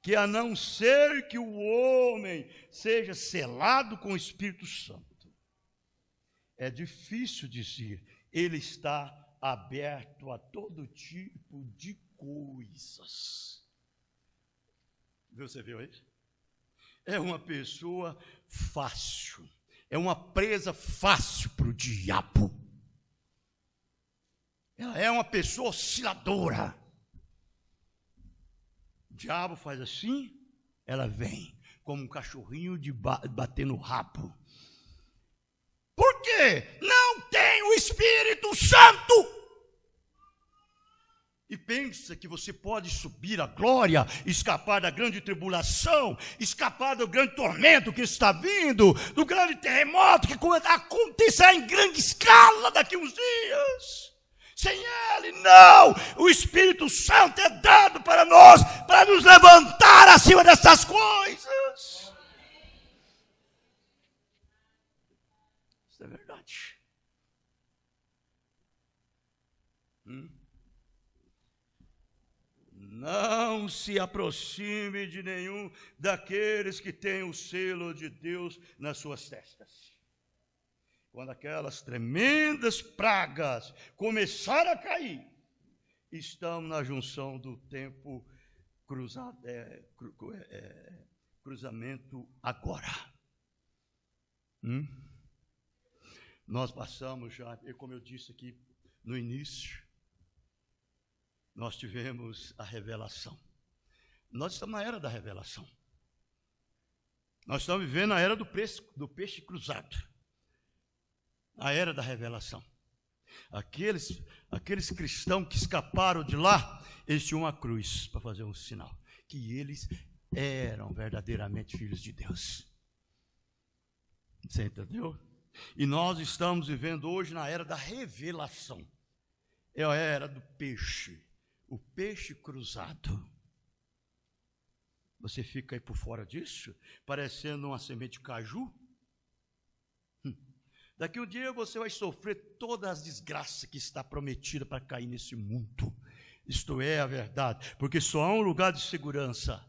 Speaker 1: que a não ser que o homem seja selado com o Espírito Santo, é difícil dizer, ele está aberto a todo tipo de coisas. Você viu isso? É uma pessoa fácil, é uma presa fácil para o diabo. Ela é uma pessoa osciladora. O diabo faz assim, ela vem, como um cachorrinho de bater no rabo. Por quê? Não tem o Espírito Santo. E pensa que você pode subir à glória, escapar da grande tribulação, escapar do grande tormento que está vindo, do grande terremoto que acontecerá em grande escala daqui a uns dias. Sem Ele, não! O Espírito Santo é dado para nós, para nos levantar acima dessas coisas. Isso é verdade. Não se aproxime de nenhum daqueles que têm o selo de Deus nas suas testas. Quando aquelas tremendas pragas começaram a cair, estamos na junção do tempo cruzamento agora. Nós passamos já, como eu disse aqui no início, nós tivemos a revelação. Nós estamos na era da revelação. Nós estamos vivendo a era do peixe cruzado. A era da revelação. Aqueles cristãos que escaparam de lá, eles tinham uma cruz para fazer um sinal. Que eles eram verdadeiramente filhos de Deus. Você entendeu? E nós estamos vivendo hoje na era da revelação. É a era do peixe. O peixe cruzado. Você fica aí por fora disso, parecendo uma semente de caju. Daqui um dia você vai sofrer todas as desgraças que está prometida para cair nesse mundo. Isto é a verdade, porque só há um lugar de segurança.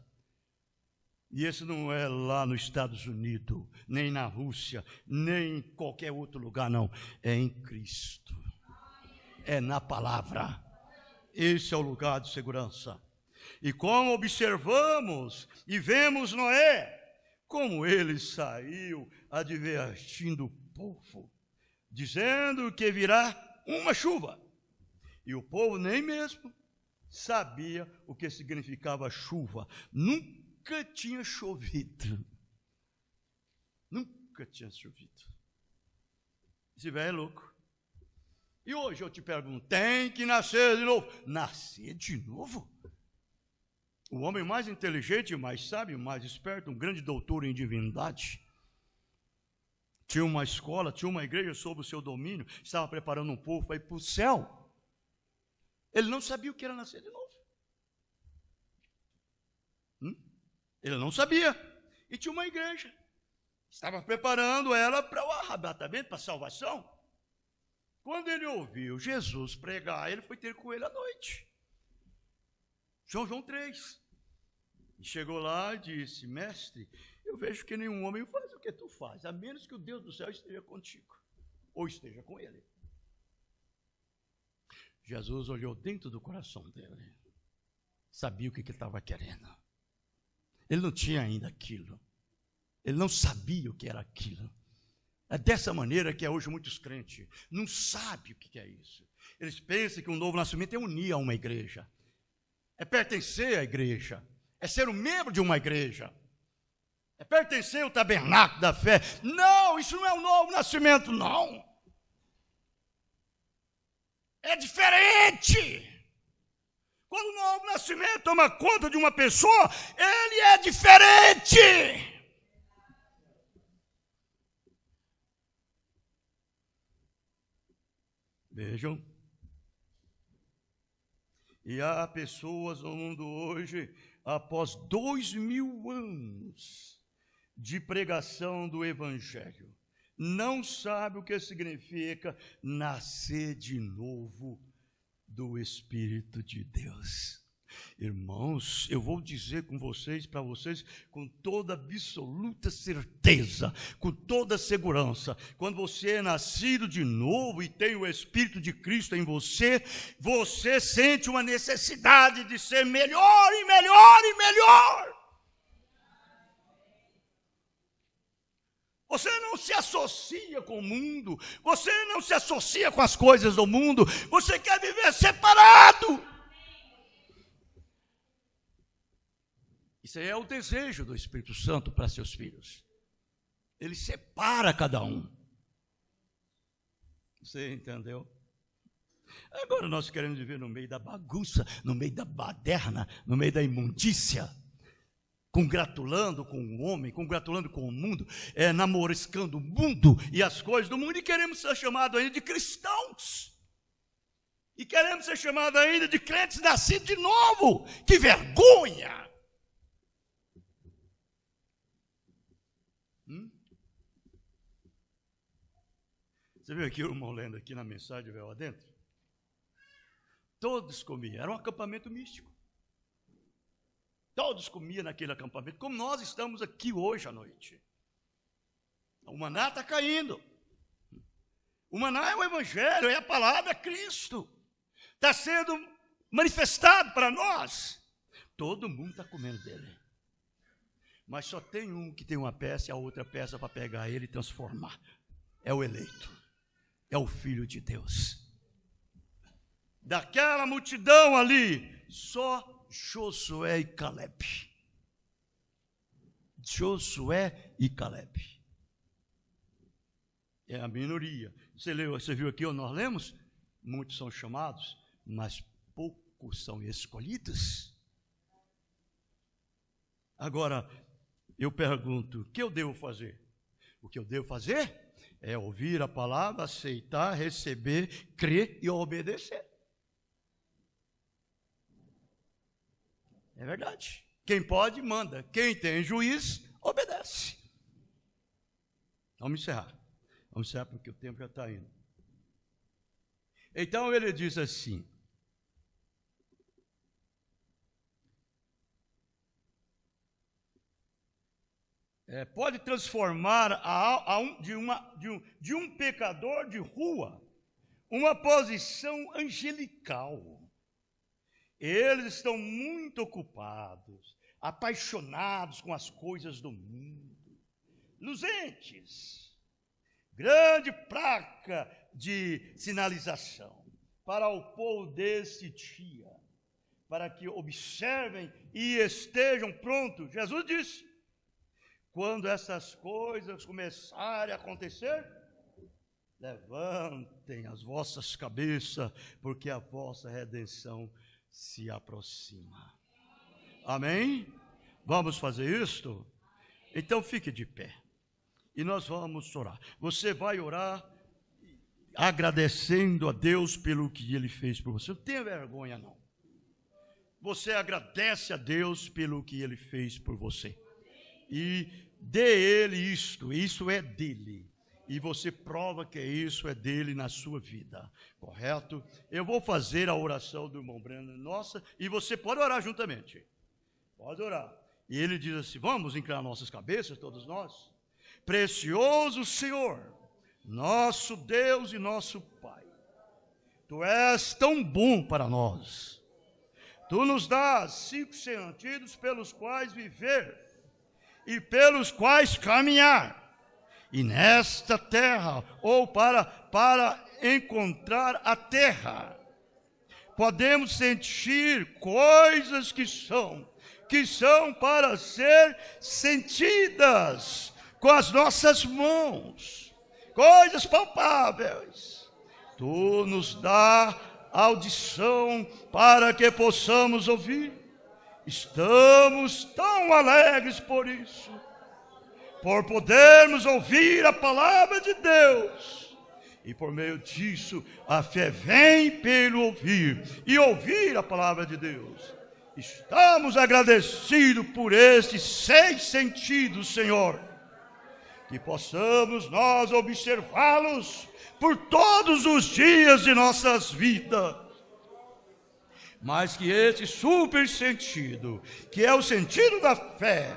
Speaker 1: E esse não é lá nos Estados Unidos, nem na Rússia, nem em qualquer outro lugar, não. É em Cristo. É na palavra. Esse é o lugar de segurança. E como observamos e vemos Noé, como ele saiu advertindo o povo, dizendo que virá uma chuva. E o povo nem mesmo sabia o que significava chuva. Nunca tinha chovido. Nunca tinha chovido. Esse velho é louco. E hoje eu te pergunto, tem que nascer de novo. Nascer de novo? O homem mais inteligente, mais sábio, mais esperto, um grande doutor em divindade, tinha uma escola, tinha uma igreja sob o seu domínio, estava preparando um povo para ir para o céu. Ele não sabia o que era nascer de novo. Ele não sabia. E tinha uma igreja. Estava preparando ela para o arrebatamento, para a salvação. Quando ele ouviu Jesus pregar, ele foi ter com ele à noite. João 3. E chegou lá e disse, mestre, eu vejo que nenhum homem faz o que tu faz, a menos que o Deus do céu esteja contigo, ou esteja com ele. Jesus olhou dentro do coração dele, sabia o que ele estava querendo. Ele não tinha ainda aquilo, ele não sabia o que era aquilo. É dessa maneira que é hoje muitos crentes, não sabem o que é isso. Eles pensam que um novo nascimento é unir a uma igreja, é pertencer à igreja, é ser um membro de uma igreja, é pertencer ao tabernáculo da fé. Não, isso não é um novo nascimento, não. É diferente. Quando o novo nascimento toma conta de uma pessoa, ele é diferente. Vejam. E há pessoas no mundo hoje, após 2000 anos de pregação do Evangelho, não sabe o que significa nascer de novo do Espírito de Deus. Irmãos, eu vou dizer para vocês, com toda absoluta certeza, com toda segurança, quando você é nascido de novo e tem o Espírito de Cristo em você, você sente uma necessidade de ser melhor e melhor e melhor. Você não se associa com o mundo. Você não se associa com as coisas do mundo. Você quer viver separado. Isso aí é o desejo do Espírito Santo para seus filhos. Ele separa cada um. Você entendeu? Agora nós queremos viver no meio da bagunça, no meio da baderna, no meio da imundícia, congratulando com o homem, congratulando com o mundo, namoriscando o mundo e as coisas do mundo, e queremos ser chamados ainda de cristãos. E queremos ser chamados ainda de crentes nascidos de novo. Que vergonha! Você viu aqui o irmão lendo aqui na mensagem, veio adentro? Todos comiam, era um acampamento místico. Todos comiam naquele acampamento, como nós estamos aqui hoje à noite. O maná está caindo. O maná é o Evangelho, é a palavra, é Cristo. Está sendo manifestado para nós. Todo mundo está comendo dele. Mas só tem um que tem uma peça e a outra peça para pegar ele e transformar. É o eleito. É o Filho de Deus. Daquela multidão ali, só Josué e Caleb. Josué e Caleb. É a minoria. Você viu aqui, nós lemos? Muitos são chamados, mas poucos são escolhidos. Agora, eu pergunto, o que eu devo fazer? O que eu devo fazer é ouvir a palavra, aceitar, receber, crer e obedecer. É verdade. Quem pode, manda. Quem tem juiz, obedece. Vamos encerrar. Vamos encerrar porque o tempo já está indo. Então ele diz assim: pode transformar de um pecador de rua uma posição angelical. Eles estão muito ocupados, apaixonados com as coisas do mundo, luzentes, grande placa de sinalização para o povo deste dia, para que observem e estejam prontos. Jesus disse: quando essas coisas começarem a acontecer, levantem as vossas cabeças, porque a vossa redenção se aproxima. Amém? Vamos fazer isto? Então fique de pé. E nós vamos orar. Você vai orar agradecendo a Deus pelo que Ele fez por você. Não tenha vergonha, não. Você agradece a Deus pelo que Ele fez por você. E dê Ele isto. Isso é dele. E você prova que isso é dele na sua vida, correto? Eu vou fazer a oração do irmão Breno, nossa, e você pode orar juntamente. Pode orar. E ele diz assim: vamos inclinar nossas cabeças, todos nós. Precioso Senhor, nosso Deus e nosso Pai, Tu és tão bom para nós. Tu nos dás 5 sentidos pelos quais viver e pelos quais caminhar. E nesta terra, ou para encontrar a terra, podemos sentir coisas que são para ser sentidas com as nossas mãos, coisas palpáveis. Tu nos dá audição para que possamos ouvir. Estamos tão alegres por isso, por podermos ouvir a palavra de Deus, e por meio disso a fé vem pelo ouvir, e ouvir a palavra de Deus. Estamos agradecidos por estes 6 sentidos, Senhor, que possamos nós observá-los por todos os dias de nossas vidas, mas que esse super sentido, que é o sentido da fé,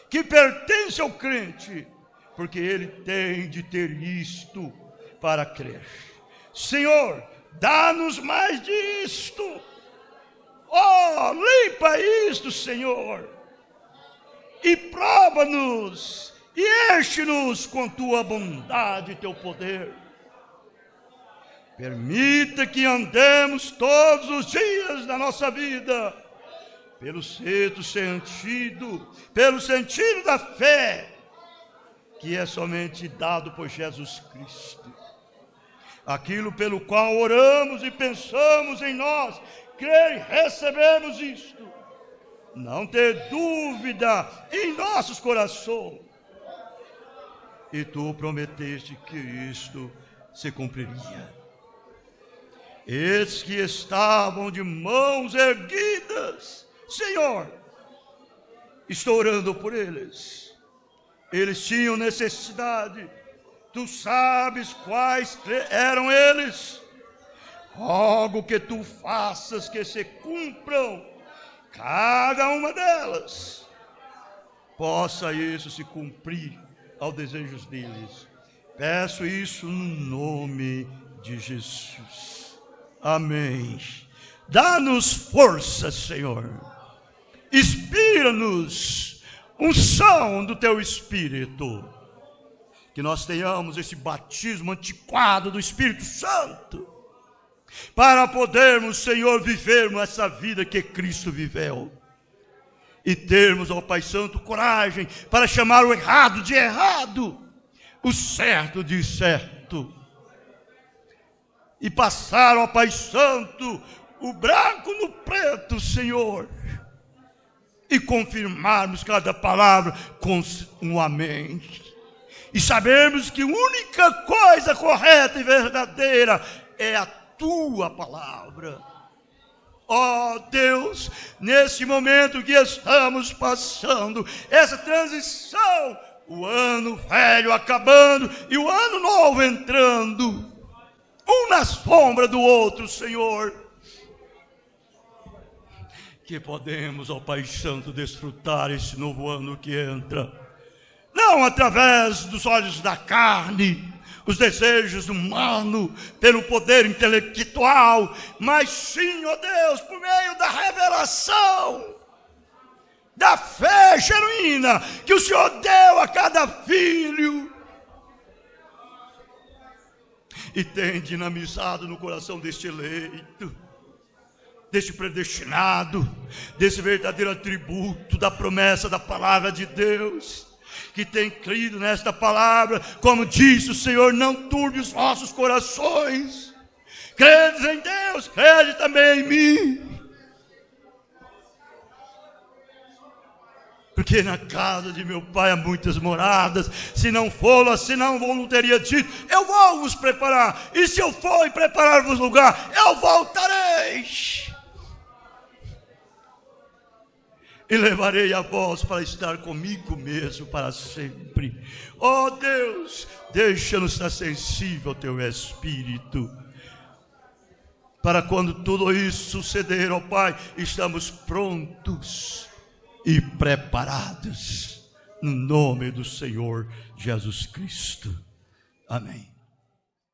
Speaker 1: que pertence ao crente, porque ele tem de ter isto para crer. Senhor, dá-nos mais disto. Limpa isto, Senhor, e prova-nos e enche-nos com tua bondade e teu poder. Permita que andemos todos os dias da nossa vida pelo sexto sentido, pelo sentido da fé, que é somente dado por Jesus Cristo. Aquilo pelo qual oramos e pensamos em nós, crer e recebemos isto. Não ter dúvida em nossos corações. E tu prometeste que isto se cumpriria. Esses que estavam de mãos erguidas, Senhor, estou orando por eles. Eles tinham necessidade. Tu sabes quais eram eles. Rogo que tu faças que se cumpram cada uma delas. Possa isso se cumprir aos desejos deles. Peço isso no nome de Jesus. Amém. Dá-nos força, Senhor. Inspira-nos unção do teu Espírito. Que nós tenhamos esse batismo antiquado do Espírito Santo, para podermos, Senhor, vivermos essa vida que Cristo viveu. E termos, ó Pai Santo, coragem para chamar o errado de errado, o certo de certo. E passar, ó Pai Santo, o branco no preto, Senhor. E confirmarmos cada palavra com um amém. E sabemos que a única coisa correta e verdadeira é a tua palavra. Ó Deus, nesse momento que estamos passando, essa transição, o ano velho acabando e o ano novo entrando, um na sombra do outro, Senhor, que podemos, ó Pai Santo, desfrutar esse novo ano que entra, não através dos olhos da carne, os desejos humanos, pelo poder intelectual, mas sim, ó Deus, por meio da revelação, da fé genuína, que o Senhor deu a cada filho, e tem dinamizado no coração deste eleito, deste predestinado, desse verdadeiro atributo da promessa da palavra de Deus, que tem crido nesta palavra, como disse o Senhor, não turbe os vossos corações, credes em Deus, crede também em mim, porque na casa de meu Pai há muitas moradas, se não for assim, não teria dito, eu vou vos preparar, e se eu for e preparar-vos lugar, eu voltarei, e levarei a vós para estar comigo mesmo para sempre. Ó Deus, deixa-nos estar sensível ao teu Espírito, para quando tudo isso suceder, ó Pai, estamos prontos e preparados, no nome do Senhor Jesus Cristo. Amém.